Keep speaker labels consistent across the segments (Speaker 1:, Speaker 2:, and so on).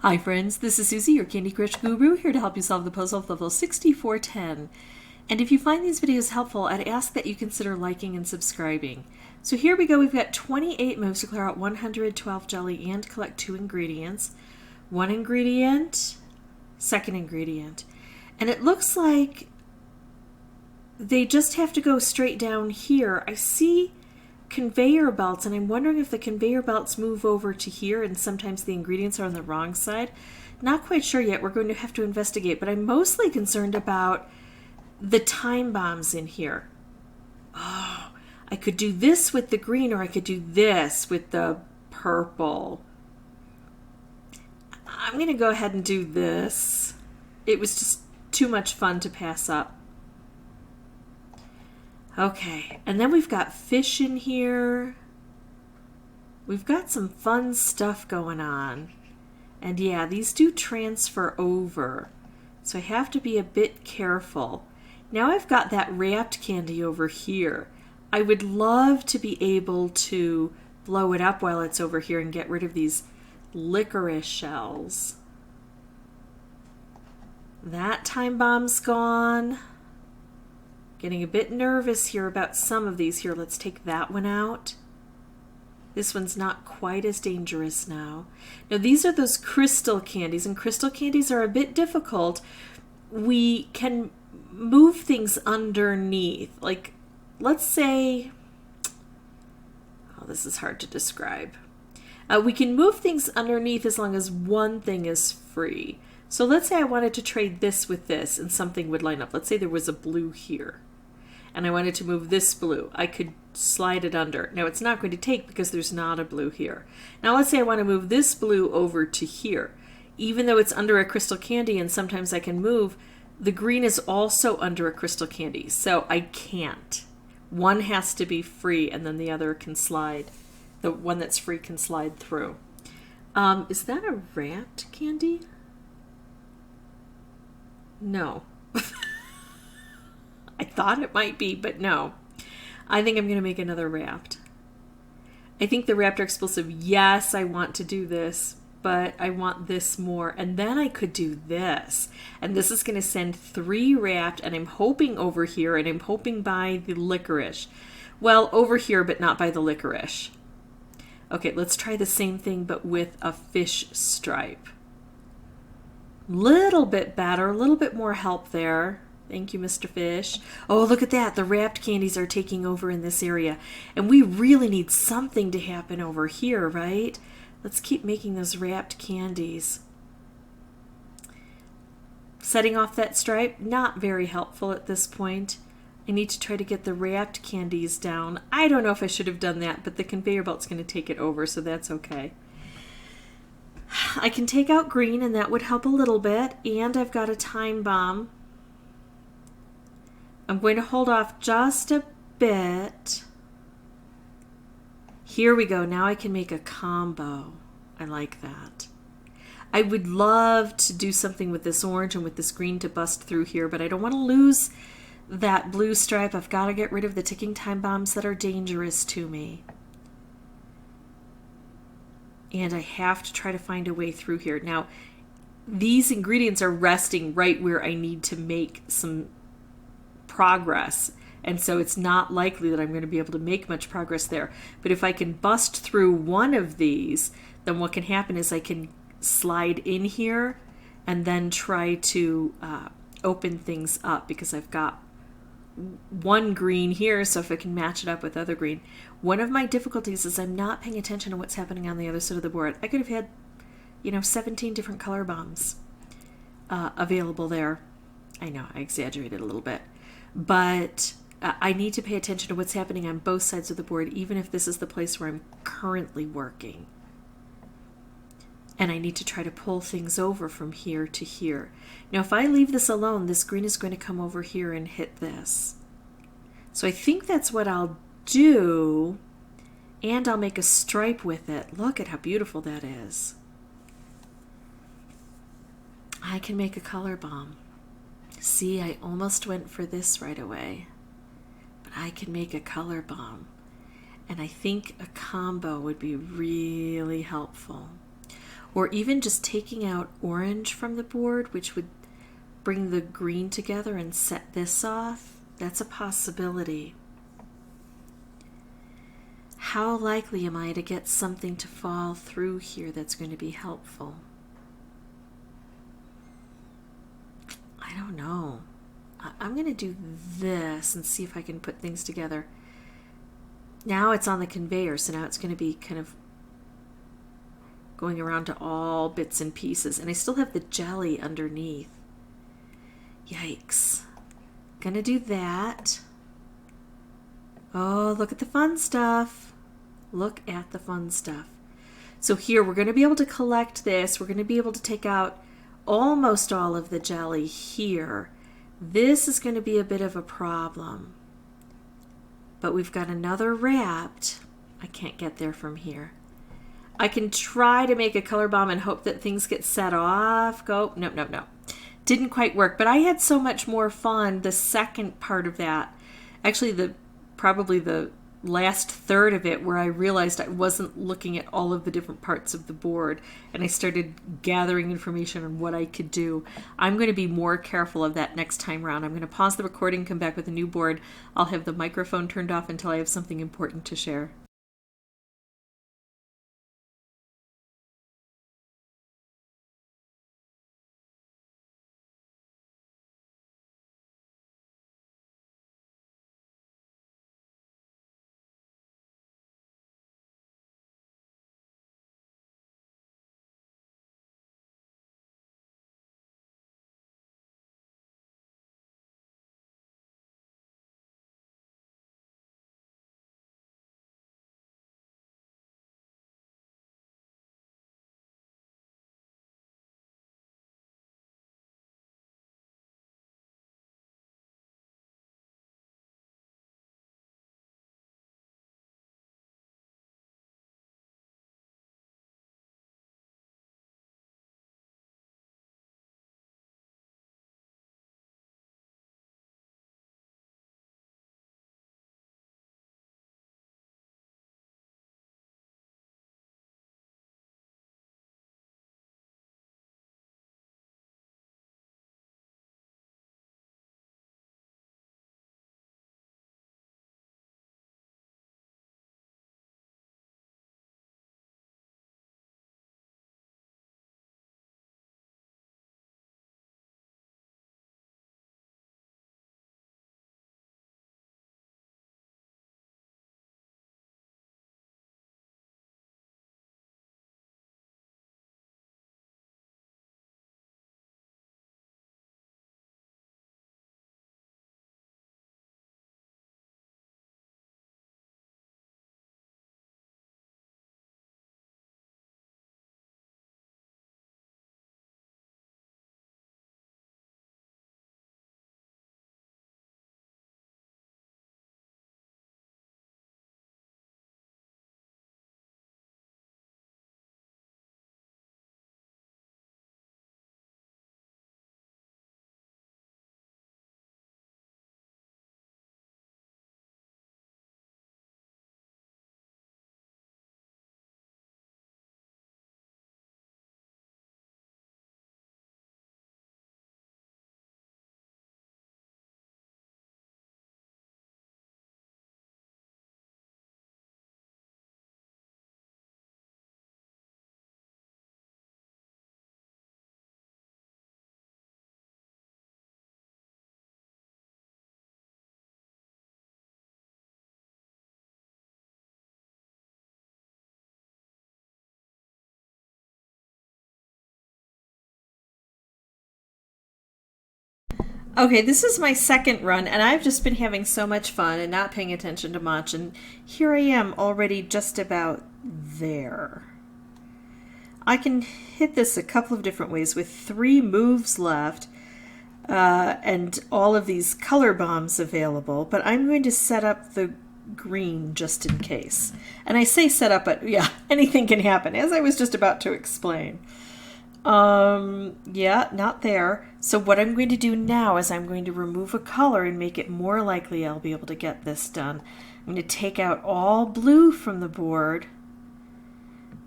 Speaker 1: Hi friends, this is Suzy, your Candy Crush Guru, here to help you solve the puzzle of level 6410. And if you find these videos helpful, I'd ask that you consider liking and subscribing. So here we go, we've got 28 moves to clear out 112 jelly and collect 2 ingredients. 1 ingredient, second ingredient. And it looks like they just have to go straight down here. I see conveyor belts, and I'm wondering if the conveyor belts move over to here and sometimes the ingredients are on the wrong side. Not quite sure yet. We're going to have to investigate, but I'm mostly concerned about the time bombs in here. Oh, I could do this with the green, or I could do this with the purple. I'm going to go ahead and do this. It was just too much fun to pass up. Okay, and then we've got fish in here. We've got some fun stuff going on. And yeah, these do transfer over. So I have to be a bit careful. Now I've got that wrapped candy over here. I would love to be able to blow it up while it's over here and get rid of these licorice shells. That time bomb's gone. Getting a bit nervous here about some of these here. Let's take that one out. This one's not quite as dangerous now. Now these are those crystal candies, and crystal candies are a bit difficult. We can move things underneath. Like, let's say, oh, this is hard to describe. We can move things underneath as long as one thing is free. So let's say I wanted to trade this with this and something would line up. Let's say there was a blue here and I wanted to move this blue. I could slide it under. Now it's not going to take because there's not a blue here. Now let's say I want to move this blue over to here. Even though it's under a crystal candy and sometimes I can move, the green is also under a crystal candy. So I can't. One has to be free and then the other can slide. The one that's free can slide through. Is that a wrapped candy? No. I thought it might be, but no. I think I'm going to make another wrapped. I think the wrapped are explosive. Yes, I want to do this, but I want this more. And then I could do this. And this is going to send 3 wrapped, and I'm hoping over here, and I'm hoping by the licorice. Well, over here, but not by the licorice. Okay, let's try the same thing, but with a fish stripe. Little bit better, a little bit more help there. Thank you, Mr. Fish. Oh, look at that. The wrapped candies are taking over in this area. And we really need something to happen over here, right? Let's keep making those wrapped candies. Setting off that stripe, not very helpful at this point. I need to try to get the wrapped candies down. I don't know if I should have done that, but the conveyor belt's going to take it over, so that's okay. I can take out green, and that would help a little bit. And I've got a time bomb. I'm going to hold off just a bit. Here we go. Now I can make a combo. I like that. I would love to do something with this orange and with this green to bust through here, but I don't want to lose that blue stripe. I've got to get rid of the ticking time bombs that are dangerous to me. And I have to try to find a way through here. Now, these ingredients are resting right where I need to make some progress. And so it's not likely that I'm going to be able to make much progress there. But if I can bust through one of these, then what can happen is I can slide in here and then try to open things up because I've got one green here, so if I can match it up with other green. One of my difficulties is I'm not paying attention to what's happening on the other side of the board. I could have had, 17 different color bombs available there. I know, I exaggerated a little bit. But I need to pay attention to what's happening on both sides of the board, even if this is the place where I'm currently working. And I need to try to pull things over from here to here. Now, if I leave this alone, this green is going to come over here and hit this. So I think that's what I'll do. And I'll make a stripe with it. Look at how beautiful that is. I can make a color bomb. See, I almost went for this right away. But I can make a color bomb. And I think a combo would be really helpful. or even just taking out orange from the board, which would bring the green together and set this off. That's a possibility. How likely am I to get something to fall through here that's going to be helpful? I don't know. I'm going to do this and see if I can put things together. Now it's on the conveyor, so now it's going to be kind of going around to all bits and pieces. And I still have the jelly underneath. Yikes. Gonna do that. Oh, look at the fun stuff. Look at the fun stuff. So here we're going to be able to collect this. We're going to be able to take out almost all of the jelly here. This is going to be a bit of a problem. But we've got another wrapped. I can't get there from here. I can try to make a color bomb and hope that things get set off. Go. No. Didn't quite work. But I had so much more fun the second part of that. Actually, probably the last third of it, where I realized I wasn't looking at all of the different parts of the board, and I started gathering information on what I could do. I'm going to be more careful of that next time around. I'm going to pause the recording, come back with a new board. I'll have the microphone turned off until I have something important to share. Okay, this is my second run, and I've just been having so much fun and not paying attention to much, and here I am already just about there. I can hit this a couple of different ways with 3 moves left and all of these color bombs available, but I'm going to set up the green just in case. And I say set up, but yeah, anything can happen, as I was just about to explain. Yeah, not there. So what I'm going to do now is I'm going to remove a color and make it more likely I'll be able to get this done. I'm going to take out all blue from the board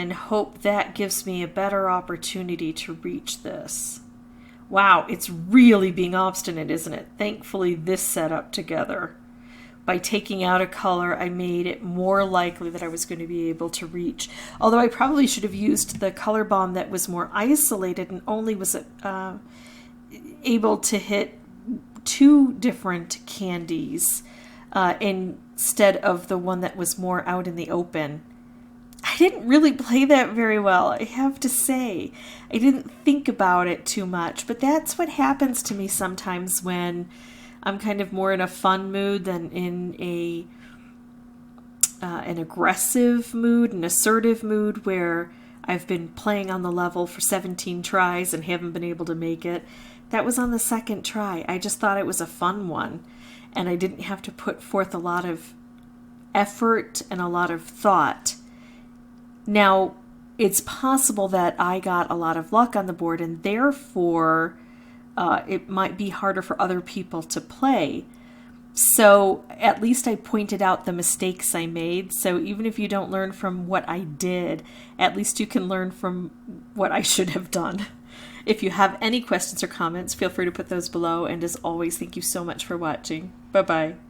Speaker 1: and hope that gives me a better opportunity to reach this. Wow, it's really being obstinate, isn't it? Thankfully, this set up together. By taking out a color, I made it more likely that I was going to be able to reach. Although I probably should have used the color bomb that was more isolated and only was able to hit 2 different candies instead of the one that was more out in the open. I didn't really play that very well, I have to say. I didn't think about it too much, but that's what happens to me sometimes when I'm kind of more in a fun mood than in an aggressive mood, an assertive mood where I've been playing on the level for 17 tries and haven't been able to make it. That was on the 2nd try. I just thought it was a fun one, and I didn't have to put forth a lot of effort and a lot of thought. Now, it's possible that I got a lot of luck on the board, and therefore it might be harder for other people to play. So at least I pointed out the mistakes I made. So even if you don't learn from what I did, at least you can learn from what I should have done. If you have any questions or comments, feel free to put those below. And as always, thank you so much for watching. Bye-bye.